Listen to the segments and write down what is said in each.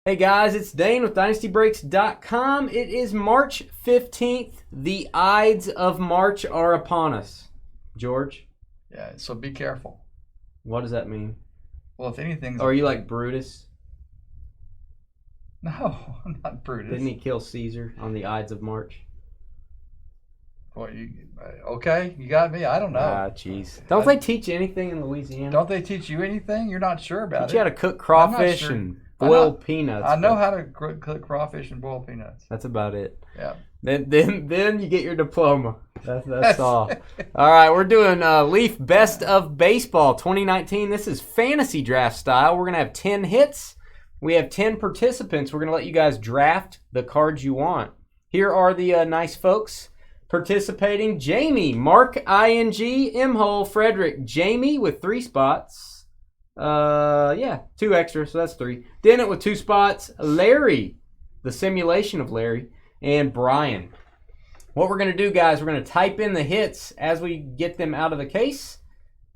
Hey guys, it's Dane with DynastyBreaks.com. It is March 15th. The Ides of March are upon us. George? Yeah, so be careful. What does that mean? Well, if anything's... Are you like Brutus? No, I'm not Brutus. Didn't he kill Caesar on the Ides of March? Well, okay, you got me. I don't know. Ah, jeez. Don't they teach anything in Louisiana? Don't they teach you anything? You're not sure about Teach you it. how to cook crawfish and boil peanuts. I know how to cook crawfish and boil peanuts. That's about it. Yeah. Then you get your diploma. That's all. All right, we're doing Leaf Best of Baseball 2019. This is fantasy draft style. We're going to have 10 hits. We have 10 participants. We're going to let you guys draft the cards you want. Here are the nice folks participating. Jamie, Mark, ING, M-Hole, Frederick, Jamie with 3 spots. 2 extra, so that's 3. Dennett with 2 spots. Larry, the simulation of Larry, and Brian. What we're going to do, guys, we're going to type in the hits as we get them out of the case,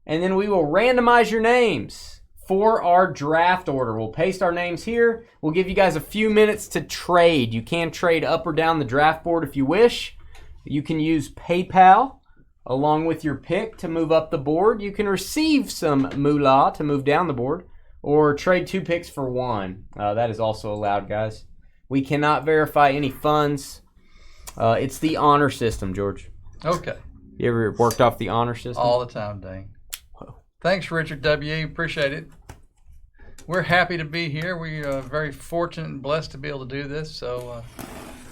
and then we will randomize your names for our draft order. We'll paste our names here. We'll give you guys a few minutes to trade. You can trade up or down the draft board if you wish. You can use PayPal along with your pick to move up the board. You can receive some moolah to move down the board, or trade 2 picks for 1. That is also allowed, guys. We cannot verify any funds. It's the honor system, George. Okay. You ever worked off the honor system? All the time, Dane. Thanks, Richard W. Appreciate it. We're happy to be here. We are very fortunate and blessed to be able to do this, so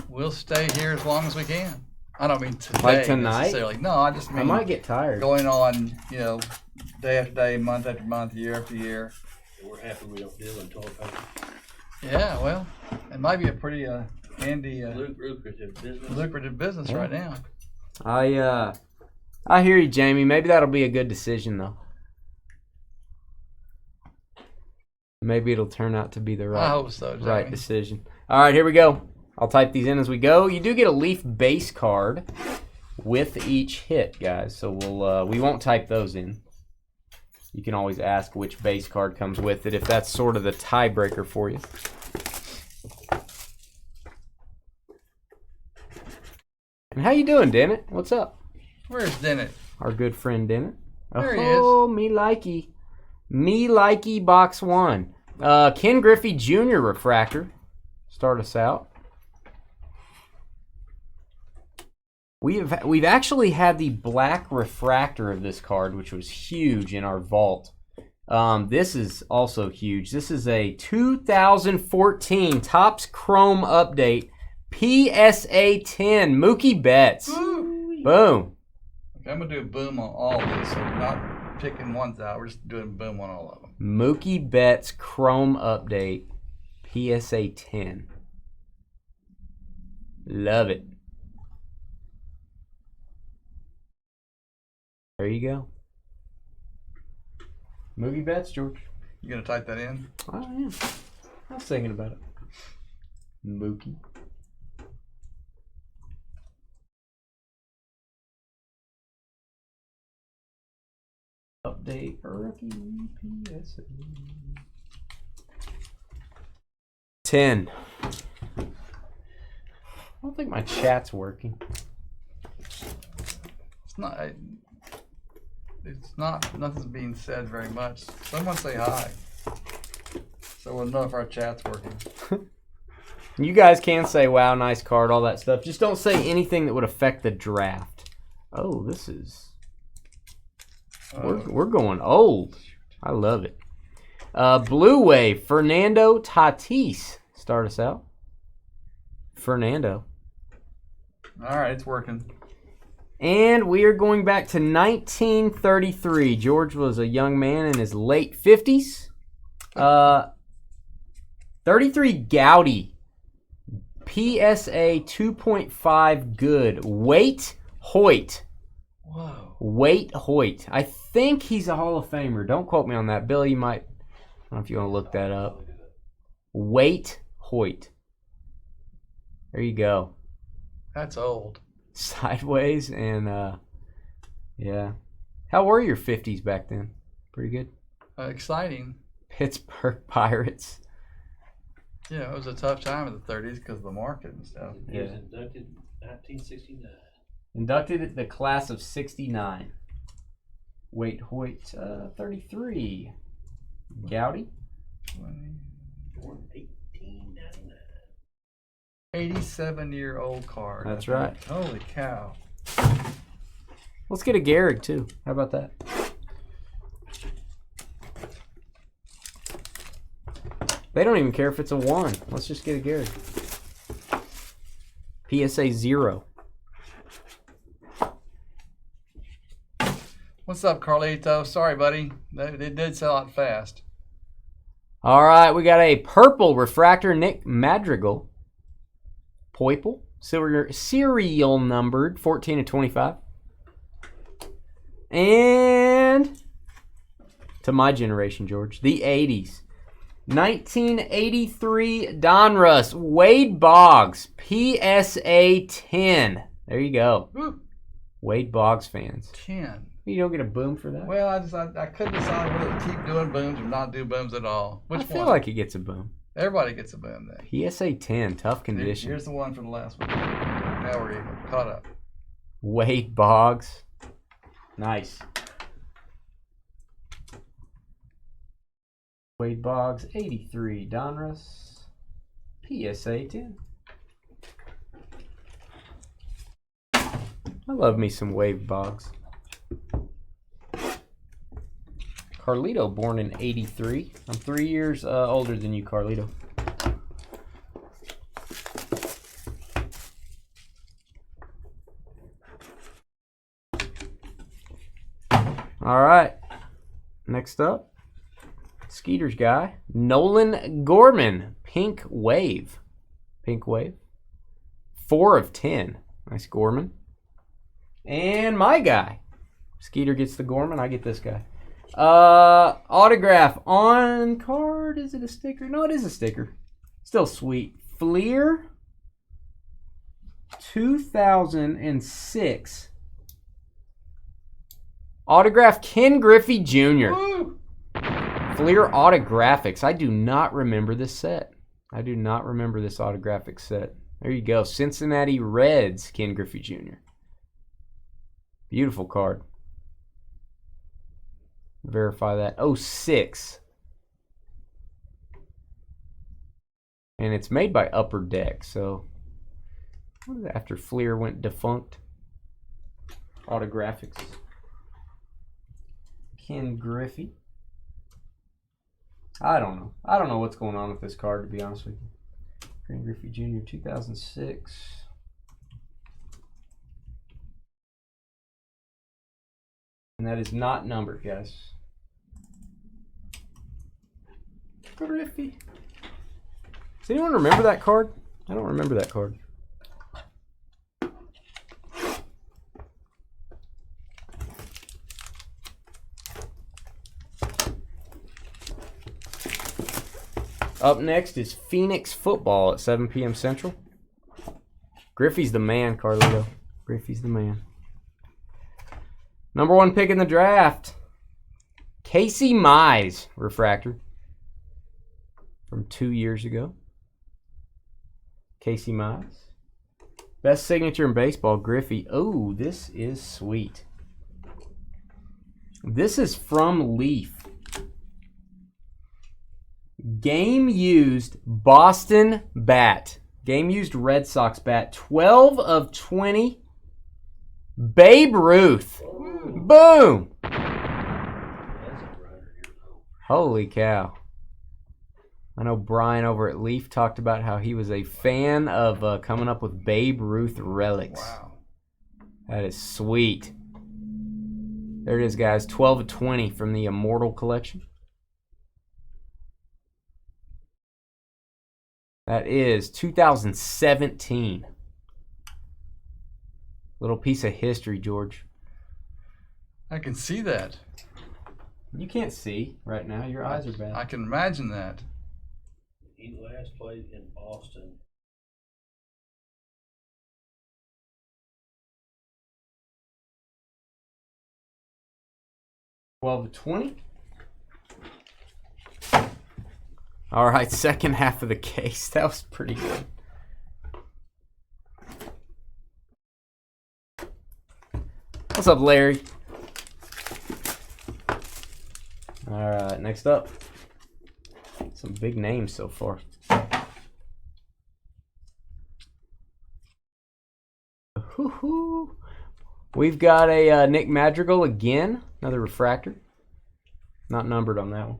we'll stay here as long as we can. I don't mean today like tonight? necessarily. No, I just mean I might get tired. Going on, day after day, month after month, year after year. We're happy we don't deal in toilet paper. Yeah, well, it might be a pretty handy, lucrative business right now. I hear you, Jamie. Maybe that'll be a good decision, though. Maybe it'll turn out to be the I hope so, Jamie. right decision. All right, here we go. I'll type these in as we go. You do get a Leaf base card with each hit, guys. So we won't type those in. You can always ask which base card comes with it if that's sort of the tiebreaker for you. And how you doing, Dennett? What's up? Where's Dennett? Our good friend Dennett. There he is. Oh, me likey. Me likey box 1. Ken Griffey Jr. refractor. Start us out. We've actually had the black refractor of this card, which was huge in our vault. This is also huge. This is a 2014 Topps Chrome Update PSA 10 Mookie Betts. Woo. Boom. Okay, I'm going to do a boom on all of these, so we're not picking ones out. We're just doing boom on all of them. Mookie Betts Chrome Update PSA 10. Love it. There you go. Mookie Betts, George. You going to type that in? Oh, yeah. I was thinking about it. Mookie. Update rookie PSA 10. I don't think my chat's working. It's not, nothing's being said very much. Someone say hi, so we'll know if our chat's working. You guys can say, wow, nice card, all that stuff. Just don't say anything that would affect the draft. Oh, this is... We're going old. I love it. Blue Wave, Fernando Tatis. Start us out. Fernando. All right, it's working. And we are going back to 1933. George was a young man in his late 50s. 33 Gaudy. PSA 2.5 good. Waite Hoyt. Whoa. Waite Hoyt. I think he's a Hall of Famer. Don't quote me on that. Billy, you might. I don't know if you want to look that up. Waite Hoyt. There you go. That's old. Sideways and yeah. How were your 50s back then? Pretty good. Exciting. Pittsburgh Pirates. Yeah, it was a tough time in the 30s because of the market and stuff. He was inducted in 1969. Inducted at the class of 69. Wait, Hoyt, 33. Gowdy. Born 1899. 87-year-old card. That's right. Holy cow. Let's get a Gehrig, too. How about that? They don't even care if it's a 1. Let's just get a Gehrig. PSA 0. What's up, Carlito? Sorry, buddy. It did sell out fast. All right, we got a purple refractor Nick Madrigal. Poiple. Serial numbered 14 of 25. And to my generation, George, the 80s. 1983 Donruss Wade Boggs PSA 10. There you go. Woo. Wade Boggs fans. 10. You don't get a boom for that? Well, I couldn't decide whether to keep doing booms or not do booms at all. Which I feel one? like he gets a boom. Everybody gets a boom then. PSA 10, tough condition. Here's the one for the last one. Now we're even. Caught up. Wade Boggs. Nice. Wade Boggs, 83. Donruss, PSA 10. I love me some Wade Boggs. Carlito, born in 83. I'm 3 years older than you, Carlito. All right. Next up. Skeeter's guy, Nolan Gorman, Pink Wave. Pink Wave. 4 of 10. Nice Gorman. And my guy. Skeeter gets the Gorman, I get this guy. Autograph on card. Is it a sticker? No, it is a sticker. Still sweet. Fleer 2006. Autograph Ken Griffey Jr. Woo! Fleer Autographics. I do not remember this set. I do not remember this autographic set. There you go. Cincinnati Reds, Ken Griffey Jr. Beautiful card. Verify that. 06. And it's made by Upper Deck. So, what is it after Fleer went defunct? Autographics. Ken Griffey. I don't know. I don't know what's going on with this card, to be honest with you. Ken Griffey Jr., 2006. And that is not numbered, guys. Griffey. Does anyone remember that card? I don't remember that card. Up next is Phoenix football at 7 p.m. Central. Griffey's the man, Carlito. Griffey's the man. Number 1 pick in the draft. Casey Mize refractor from 2 years ago. Casey Mize. Best signature in baseball, Griffey. Oh, this is sweet. This is from Leaf. Game used Boston bat. Game used Red Sox bat. 12 of 20. Babe Ruth. Boom. Holy cow. I know Brian over at Leaf talked about how he was a fan of coming up with Babe Ruth relics. Wow. That is sweet. There it is, guys. 12 of 20 from the Immortal Collection. That is 2017. Little piece of history, George. I can see that. You can't see right now. Your eyes are bad. I can imagine that. He last played in Boston. $12 to $20. All right, second half of the case. That was pretty good. What's up, Larry? All right, next up. Some big names so far. Woo-hoo. We've got a Nick Madrigal again. Another refractor. Not numbered on that one.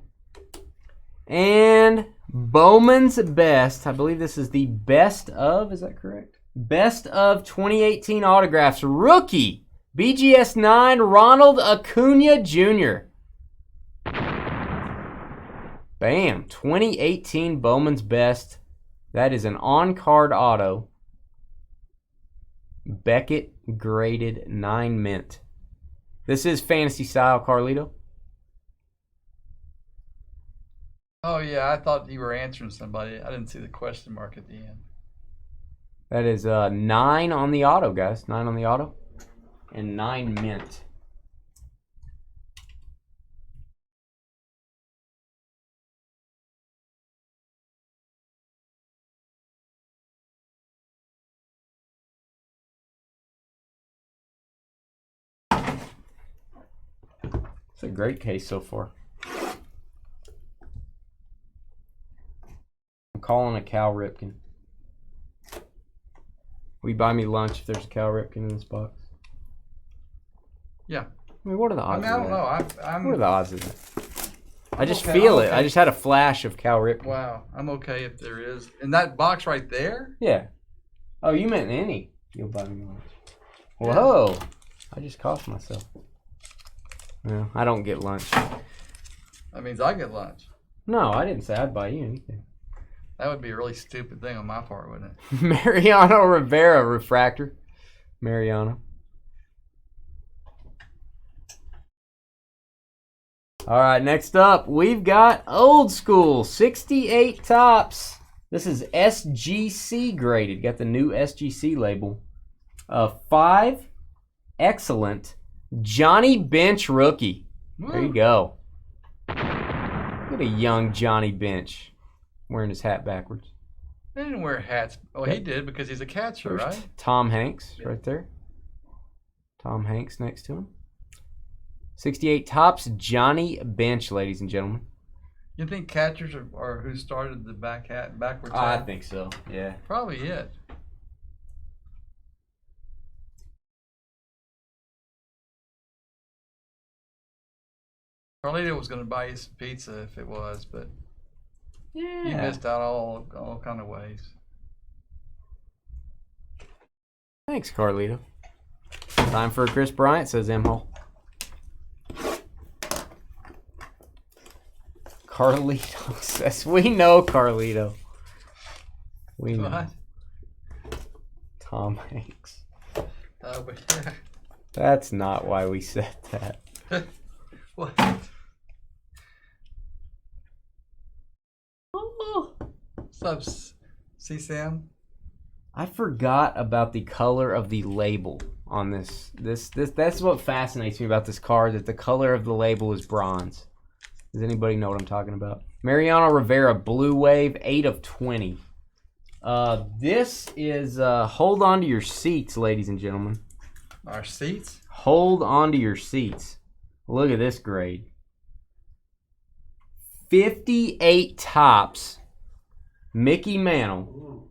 And Bowman's Best. I believe this is the best of, is that correct? Best of 2018 autographs. Rookie. BGS 9, Ronald Acuna Jr. Bam. 2018 Bowman's Best. That is an on-card auto. Beckett graded 9 mint. This is fantasy style, Carlito. Oh, yeah, I thought you were answering somebody. I didn't see the question mark at the end. That is 9 on the auto, guys. 9 on the auto. And 9 mint. It's a great case so far. I'm calling a Cal Ripken. Will you buy me lunch if there's a Cal Ripken in this box? Yeah. I mean, what are the odds? I don't know. What are the odds of that? I just okay, feel I'm it. okay. I just had a flash of Cal Ripken. Wow. I'm okay if there is. In that box right there? Yeah. Oh, you meant any. You'll buy me lunch. Whoa. I just cost myself. No, I don't get lunch. That means I get lunch. No, I didn't say I'd buy you anything. That would be a really stupid thing on my part, wouldn't it? Mariano Rivera refractor. Mariano. All right, next up, we've got old school 68 tops. This is SGC graded. Got the new SGC label. 5 excellent Johnny Bench rookie. There you go. Look at a young Johnny Bench wearing his hat backwards. He didn't wear hats. Oh, he did because he's a catcher, right? Tom Hanks right there. Tom Hanks next to him. 68 tops, Johnny Bench, ladies and gentlemen. You think catchers are who started the backwards I hat? think so, yeah. Probably it. Carlito was going to buy you some pizza if it was, but Yeah. you missed out all kind of ways. Thanks, Carlito. Time for a Chris Bryant, says M. Hall. Carlito says, we know Carlito. We know. What? Tom Hanks. But That's not why we said that. what? What's up, C. Sam? I forgot about the color of the label on this. That's what fascinates me about this card, that the color of the label is bronze. Does anybody know what I'm talking about? Mariano Rivera, Blue Wave, 8 of 20. This is, hold on to your seats, ladies and gentlemen. Our seats? Hold on to your seats. Look at this grade. 58 tops. Mickey Mantle.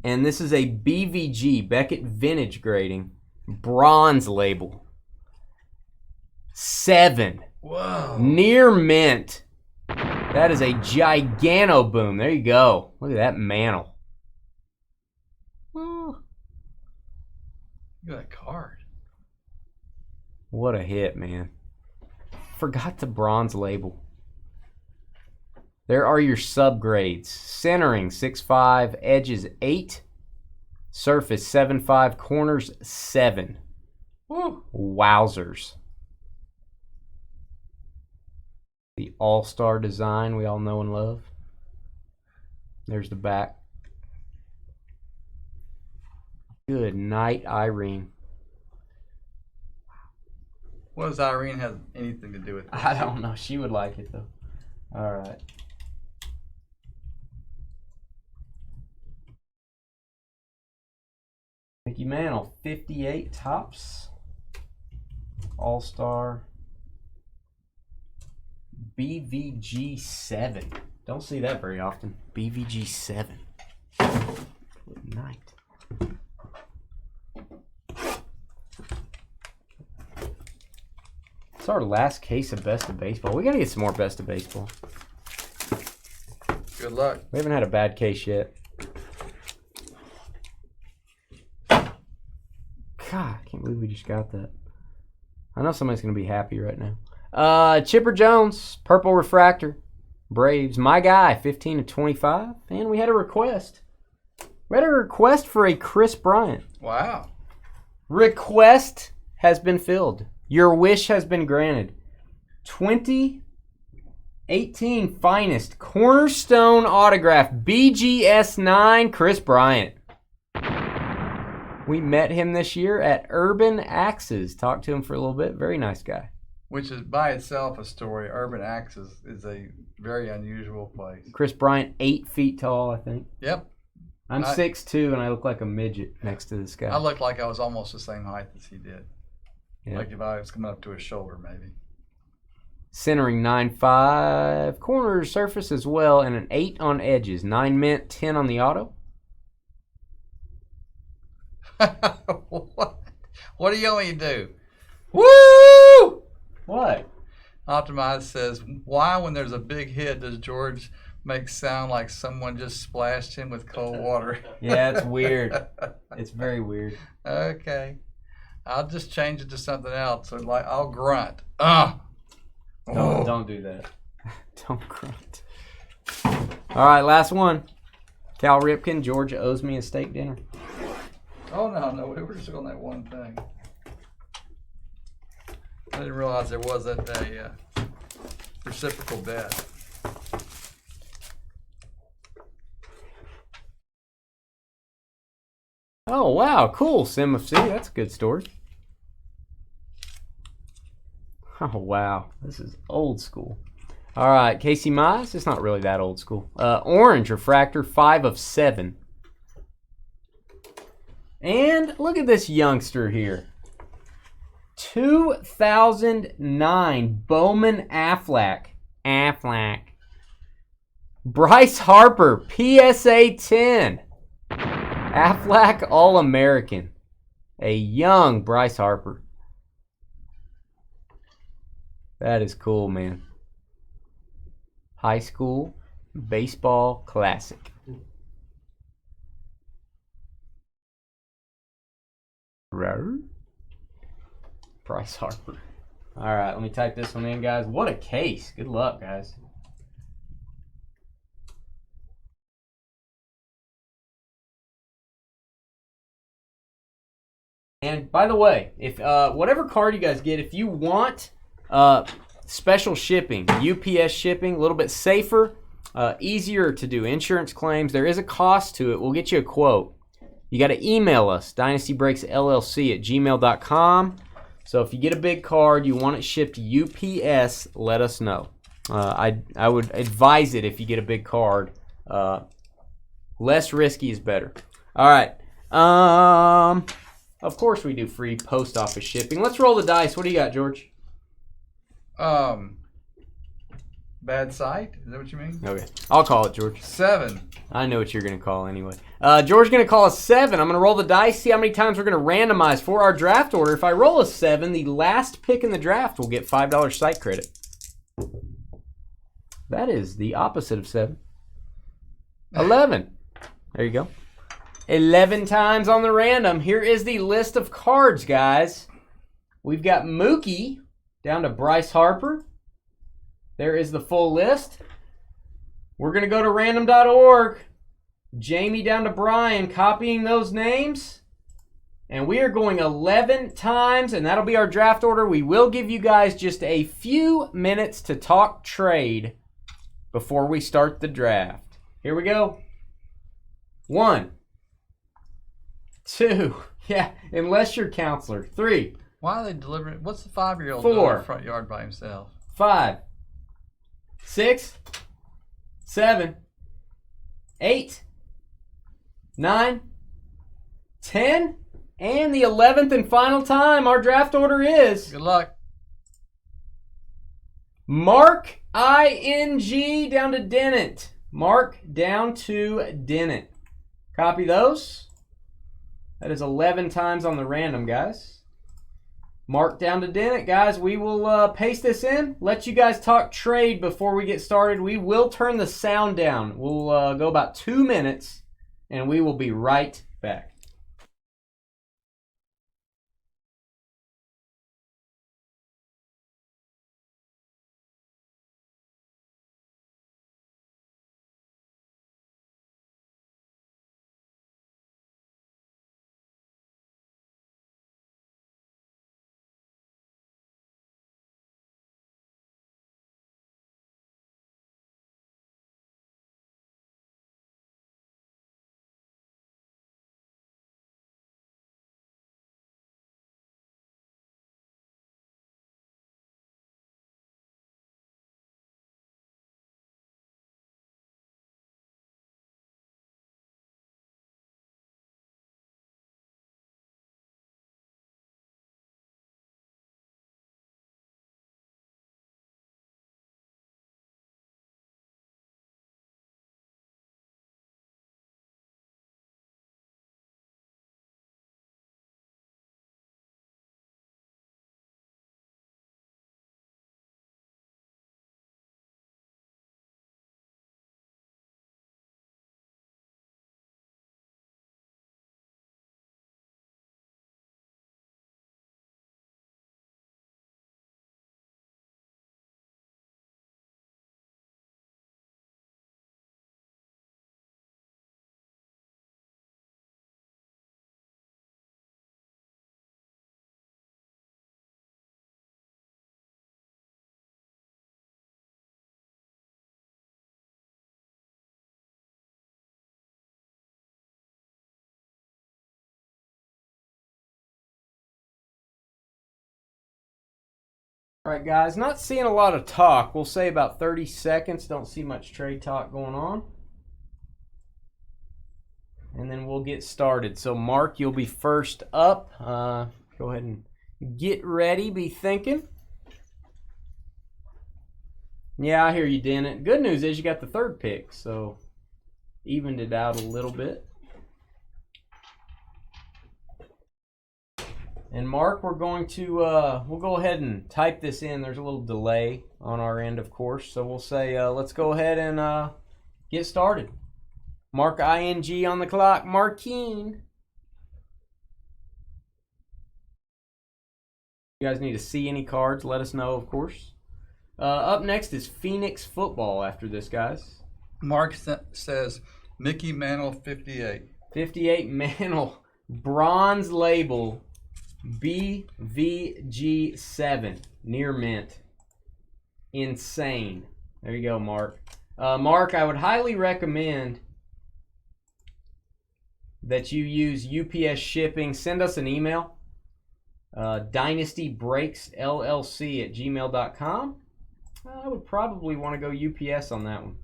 And this is a BVG, Beckett Vintage grading. Bronze label. 7. Whoa. Near mint. That is a gigano boom. There you go. Look at that mantle. Look at that card. What a hit, man. Forgot the bronze label. There are your subgrades. Centering 6.5, edges 8, surface 7.5, corners 7. Woo. Wowzers. The all-star design we all know and love. There's the back. Good night, Irene. What does Irene have anything to do with this? I don't know. She would like it, though. All right. Mickey Mantle, 58 tops. All-Star. BVG 7. Don't see that very often. BVG 7. Good night. It's our last case of Best of Baseball. We gotta get some more Best of Baseball. Good luck. We haven't had a bad case yet. God, I can't believe we just got that. I know somebody's gonna be happy right now. Chipper Jones, purple refractor, Braves. My guy, 15 to 25, and we had a request. We had a request for a Chris Bryant. Wow. Request has been filled. Your wish has been granted. 2018 finest cornerstone autograph, BGS 9, Chris Bryant. We met him this year at Urban Axes. Talked to him for a little bit. Very nice guy. Which is by itself a story. Urban Axes is a very unusual place. Chris Bryant, 8 feet tall, I think. Yep. I'm 6'2", and I look like a midget next to this guy. I looked like I was almost the same height as he did. Yeah. Like if I was coming up to his shoulder, maybe. Centering 9.5. Corner surface as well, and an 8 on edges. 9 mint, 10 on the auto. What do you want me to do? Woo! What? Optimize says, why when there's a big hit does George make sound like someone just splashed him with cold water? Yeah, it's weird. It's very weird. Okay. I'll just change it to something else. So like I'll grunt. Don't do that. Don't grunt. All right, last one. Cal Ripken, Georgia owes me a steak dinner. Oh, no, we were just on that one thing. I didn't realize there wasn't a reciprocal bet. Oh, wow, cool, Sim of C. That's a good story. Oh, wow, this is old school. All right, Casey Mize. It's not really that old school. Orange refractor, 5 of 7. And look at this youngster here. 2009 Bowman Aflac. Bryce Harper, PSA 10. Aflac All-American. A young Bryce Harper. That is cool, man. High school baseball classic. Bryce Harper. All right, let me type this one in, guys. What a case. Good luck, guys. And by the way, if whatever card you guys get, if you want special shipping, UPS shipping, a little bit safer, easier to do insurance claims, there is a cost to it. We'll get you a quote. You got to email us, dynastybreaksllc@gmail.com. So if you get a big card, you want it shipped UPS, let us know. I would advise it if you get a big card. Less risky is better. All right. Of course we do free post office shipping. Let's roll the dice. What do you got, George? Bad sight? Is that what you mean? Okay. I'll call it, George. 7. I know what you're going to call anyway. George's going to call a 7. I'm going to roll the dice, see how many times we're going to randomize for our draft order. If I roll a 7, the last pick in the draft will get $5 site credit. That is the opposite of 7. 11. There you go. 11 times on the random. Here is the list of cards, guys. We've got Mookie down to Bryce Harper. There is the full list. We're going to go to random.org. Jamie down to Brian, copying those names. And we are going 11 times, and that'll be our draft order. We will give you guys just a few minutes to talk trade before we start the draft. Here we go. 1, 2, yeah, unless you're counselor. 3. Why are they delivering? What's the 5-year-old 4. doing in the front yard by himself? 5, 6, 7, 8, 9, 10, And the 11th and final time, our draft order is Good luck. Mark ING down to Dennett. Mark down to Dennett. Copy those. That is 11 times on the random, guys. Mark down to Dennett, guys. We will paste this in. Let you guys talk trade before we get started. We will turn the sound down. We'll go about 2 minutes, and we will be right back. All right, guys, not seeing a lot of talk. We'll say about 30 seconds. Don't see much trade talk going on. And then we'll get started. So, Mark, you'll be first up. Go ahead and get ready. Be thinking. Yeah, I hear you, Dennett. Good news is you got the third pick, so evened it out a little bit. And Mark, we're going to, we'll go ahead and type this in. There's a little delay on our end, of course. So we'll say, let's go ahead and get started. Mark ING on the clock. Markeen. You guys need to see any cards, let us know, of course. Up next is Phoenix football after this, guys. Mark says Mickey Mantle 58. 58 Mantle. Bronze label. BVG7. Near mint. Insane. There you go, Mark. Mark, I would highly recommend that you use UPS shipping. Send us an email. Dynasty Breaks LLC at gmail.com. I would probably want to go UPS on that one.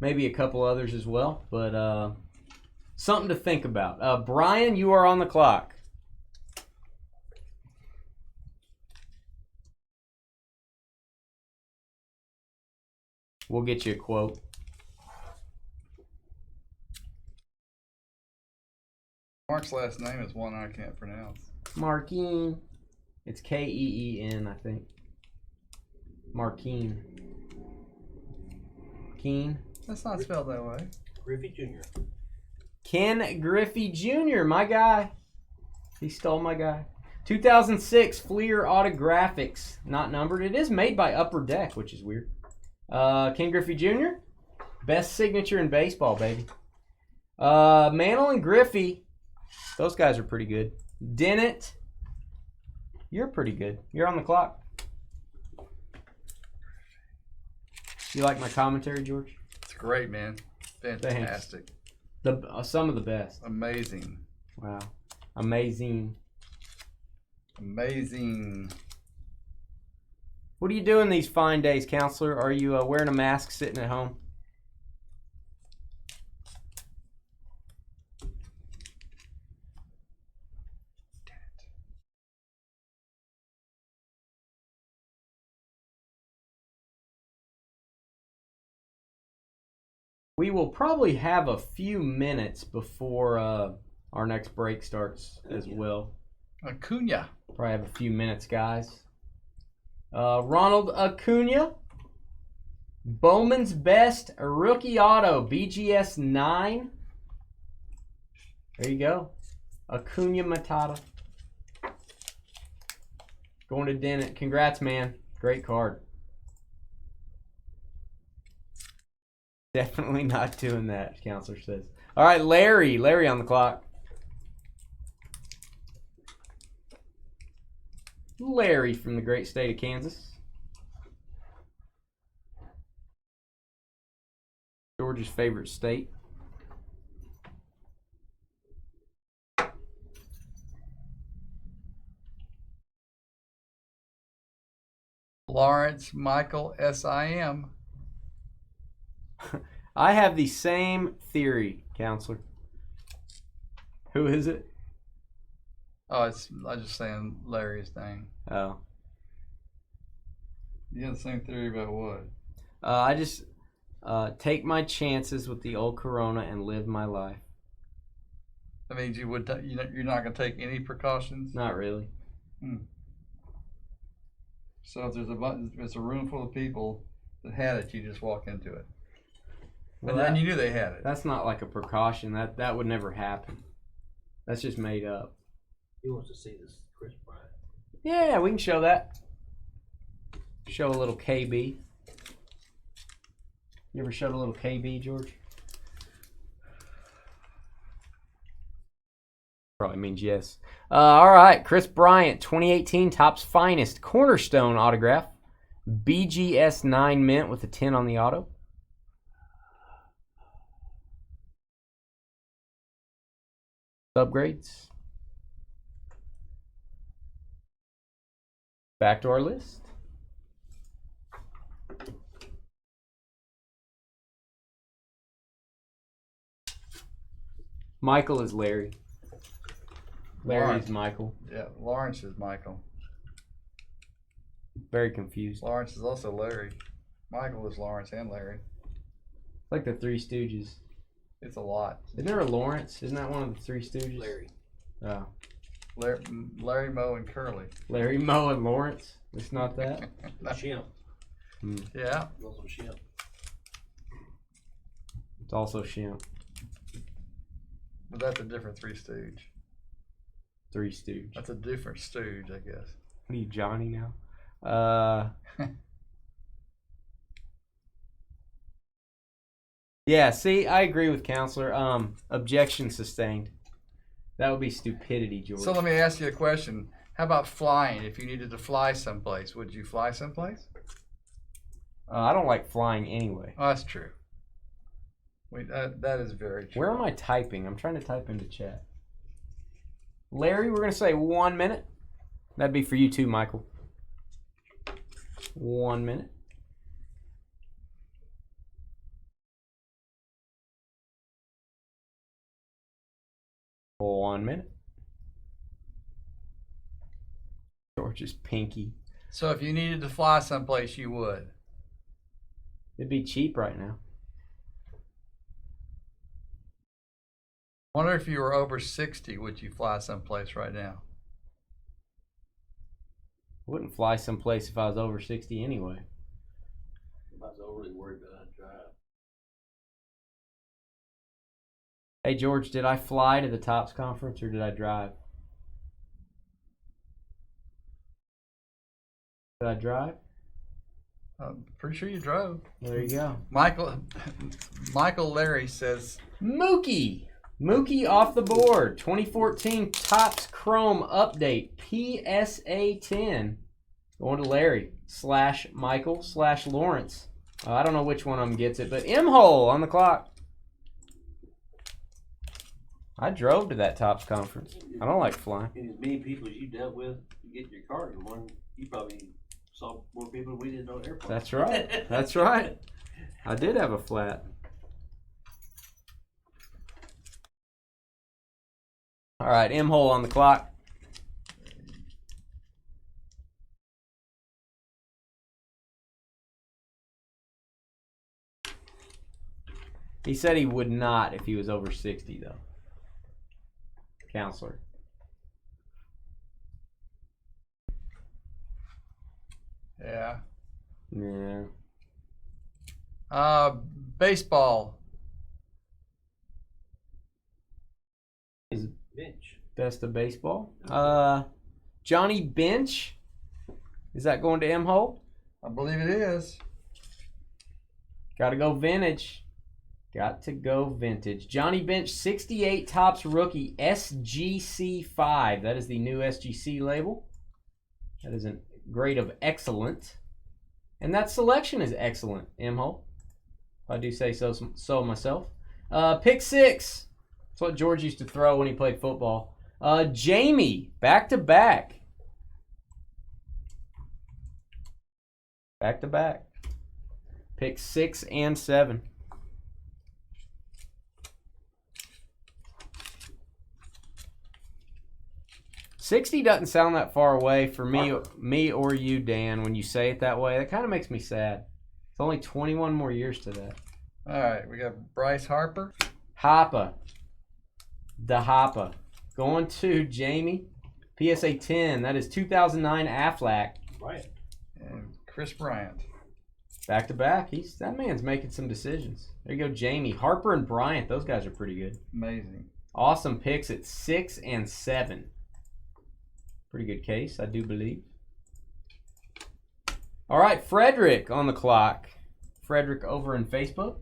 Maybe a couple others as well, but something to think about. Brian, you are on the clock. We'll get you a quote. Mark's last name is one I can't pronounce. Markeen. It's Keen, I think. Markeen. Keen. That's not spelled that way. Griffey Jr. Ken Griffey Jr., my guy. He stole my guy. 2006 Fleer Autographics. Not numbered. It is made by Upper Deck, which is weird. Ken Griffey Jr. Best signature in baseball, baby. Mantle and Griffey. Those guys are pretty good. Dennett. You're pretty good. You're on the clock. You like my commentary, George? It's great, man. Fantastic. Some of the best. Amazing. Wow. Amazing. Amazing. What are you doing these fine days, counselor? Are you wearing a mask sitting at home? We will probably have a few minutes before our next break starts as well. Acuna. Probably have a few minutes, guys. Ronald Acuna. Bowman's Best Rookie Auto, BGS 9. There you go. Acuna Matata. Going to Dennett. Congrats, man. Great card. Definitely not doing that, Counselor says. All right, Larry. Larry on the clock. Larry from the great state of Kansas. George's favorite state. Lawrence Michael SIM. I have the same theory, Counselor. Who is it? Oh, I'm just saying Larry's thing. Oh. You have the same theory about what? I just take my chances with the old Corona and live my life. That means you're not going to take any precautions? Not really. So if there's a room full of people that had it, you just walk into it. Well, and you knew they had it. That's not like a precaution. That would never happen. That's just made up. He wants to see this Chris Bryant. Yeah, we can show that. Show a little KB. You ever showed a little KB, George? Probably means yes. All right, Chris Bryant, 2018 Topps Finest Cornerstone autograph. BGS 9 mint with a 10 on the auto. Upgrades. Back to our list. Michael is Larry. Larry's Lawrence. Michael. Yeah, Lawrence is Michael. Very confused. Lawrence is also Larry. Michael is Lawrence and Larry. It's like the Three Stooges. It's a lot. Isn't there a Lawrence? Isn't that one of the Three Stooges? Larry. Oh. Larry, Moe, and Curly. Larry, Moe, and Lawrence? It's not that? Shimp. Yeah. Also Shimp. It's also Shimp. But that's a different Three Stooge. Three Stooge. That's a different Stooge, I guess. What are you, Johnny now? Yeah, see, I agree with Counselor. Objection sustained. That would be stupidity, George. So let me ask you a question. How about flying? If you needed to fly someplace, would you fly someplace? I don't like flying anyway. Oh, that's true. That is very true. Where am I typing? I'm trying to type into chat. Larry, we're going to say 1 minute. That'd be for you too, Michael. 1 minute. One minute. George's pinky. So if you needed to fly someplace, you would. It'd be cheap right now. Wonder if you were over 60, would you fly someplace right now? I wouldn't fly someplace if I was over 60 anyway. I was overly worried about that drive. Hey, George, did I fly to the Topps conference or did I drive? Did I drive? I'm pretty sure you drove. Well, there you go. Michael Larry says, Mookie off the board. 2014 Topps Chrome Update. PSA 10. Going to Larry / Michael / Lawrence. I don't know which one of them gets it, but M-Hole on the clock. I drove to that Topps conference. I don't like flying. And as many people as you dealt with, you get your car in one, you probably saw more people than we did on the airport. That's right. That's right. I did have a flat. All right, M-Hole on the clock. He said he would not if he was over 60, though. Counselor. Yeah. Yeah. Baseball. Is Bench. best of baseball. Johnny Bench. Is that going to M-Hole? I believe it is. Got to go vintage. Got to go vintage. Johnny Bench, 68 Topps rookie, SGC5. That is the new SGC label. That is a grade of excellent. And that selection is excellent, M-Hole. If I do say so myself. Pick 6. That's what George used to throw when he played football. Jamie, back to back. Back to back. Pick 6 and 7. $60 doesn't sound that far away for me or you, Dan, when you say it that way. That kind of makes me sad. It's only 21 more years to that. All right, we got Bryce Harper. Hoppa. The Hoppa. Going to Jamie. PSA 10. That is 2009 Aflac. Right. And Chris Bryant. Back to back. That man's making some decisions. There you go, Jamie. Harper and Bryant. Those guys are pretty good. Amazing. Awesome picks at 6 and 7. Pretty good case, I do believe. All right, Frederick on the clock. Frederick over in Facebook.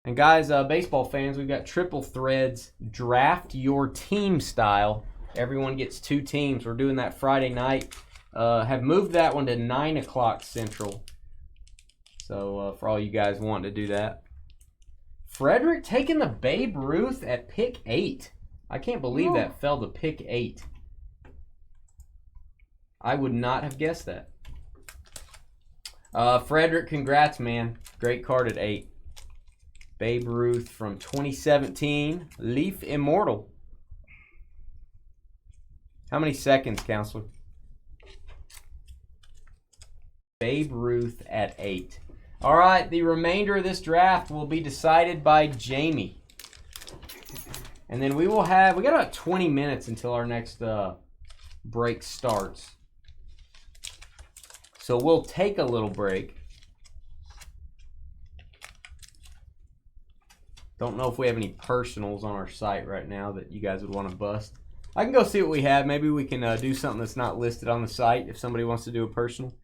And guys, baseball fans, we've got triple threads. Draft your team style. Everyone gets 2 teams. We're doing that Friday night. Have moved that one to 9 o'clock Central. So for all you guys wanting to do that. Frederick taking the Babe Ruth at pick 8. I can't believe that fell to pick 8. I would not have guessed that. Frederick, congrats, man. Great card at 8. Babe Ruth from 2017. Leaf Immortal. How many seconds, Counselor? Babe Ruth at 8. All right, the remainder of this draft will be decided by Jamie. And then we got about 20 minutes until our next break starts. So we'll take a little break. Don't know if we have any personals on our site right now that you guys would want to bust. I can go see what we have. Maybe we can do something that's not listed on the site if somebody wants to do a personal.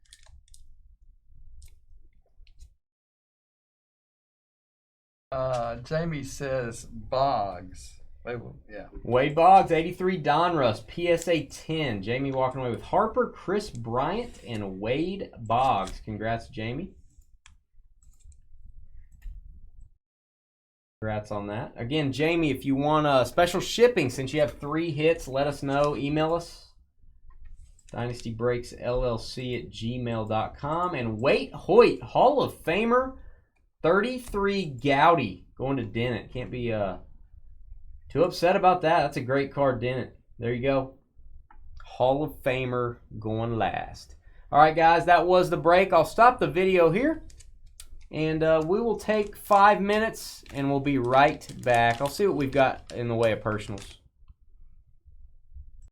Jamie says Boggs. Yeah. Wade Boggs, 83 Donruss, PSA 10. Jamie walking away with Harper, Chris Bryant, and Wade Boggs. Congrats, Jamie. Congrats on that. Again, Jamie, if you want special shipping, since you have 3 hits, let us know. Email us. DynastyBreaksLLC@gmail.com. And Wait Hoyt, Hall of Famer, 33 Gowdy, going to Dennett. Can't be too upset about that. That's a great card, Dennett. There you go. Hall of Famer going last. All right, guys, that was the break. I'll stop the video here. And we will take 5 minutes, and we'll be right back. I'll see what we've got in the way of personals.